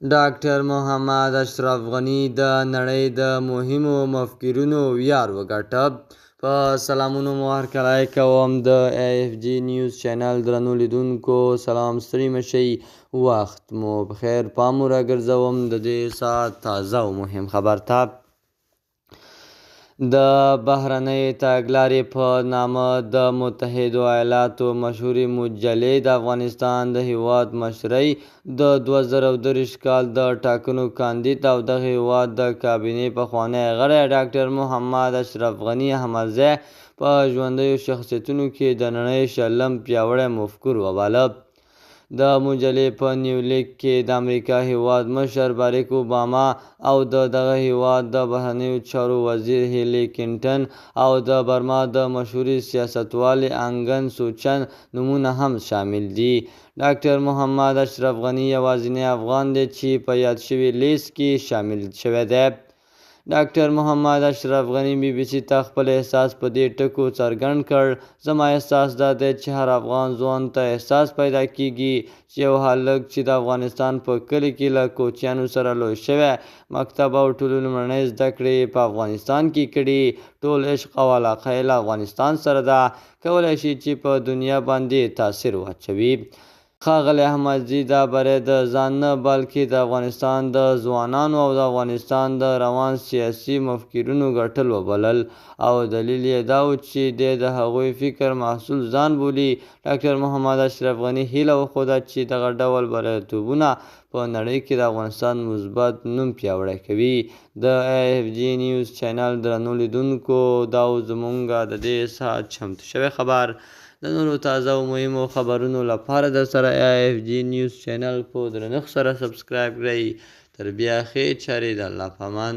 ډاکټر محمد اشرف غني د نړۍ د مهمو مفکرینو ویاړ وګاټه. په سلامونو مو هرکلی کوم د AFG نیوز چینل درنو لیدونکو. سلام، ستړي مه شئ، وخت مو بخیر. پام مو راګرځوم د دې ساعت تازه او مهم خبر ته. د بهرنۍ تګلارې په نامه د متحدو ایالاتو مشهورې مجلې د افغانستان د هیواد مشرۍ د 2023 کال د ټاکنو کاندید او دغه هیواد د کابینې پخوانی غړی ډاکټر محمد اشرف غني احمدزی په ژوندیو شخصیتونو کې د نړۍ شلم پیاوړی مفکر وباله. د مجلې په نیولیک کې د امریکا هیواد مشر باراک اوباما او دغه هیواد د بهرنیو چارو وزیر هیلي کلینټن او د برما د مشهورې سیاستوالې انګ سان سوچن نومونه هم شامل دي. ډاکټر محمد اشرف غني یوازینی افغان دی چې په یاد شوي لیست کې شامل شوی دی. ډاکټر محمد اشرف غني BBC ته خپل احساس په دې ټکو څرګند کړ: زما احساس دا دی چې هر افغان ځوان ته احساس پیدا کیږي چې یو هلک چې د افغانستان په کلي کې له کوچیانو سره لوی شوی، مکتب او ټولو لومړنۍ زده کړې په افغانستان کې کړي، ټول عشق او علاقه یې له افغانستان سره ده، کولی شي چې په دنیا باندې تاثیر واچوي. ښاغلی احمدزي دا بری د ځان نه بلکې د افغانستان د ځوانانو او د افغانستان د روان سیاسي مفکرینو ګټل وبلل او دلیل یې دا و چې دی د هغوی فکر محصول ځان بولي. ډاکټر محمد اشرف غني هیله وښوده چې دغه ډول بریالیتوبونه په نړۍ کې د افغانستان مثبت نوم پیاوړی کوي. د AFG نیوز چینل درنو لیدونکو، دا و زموږ د دې ساعت چمتو شوی خبر. د نورو تازه او مهمو خبرونو لپاره درسره AFG نیوز چینل په درنښت سره سبسکرایب کړئ. تر بیا ښې چارې، د الله په امان.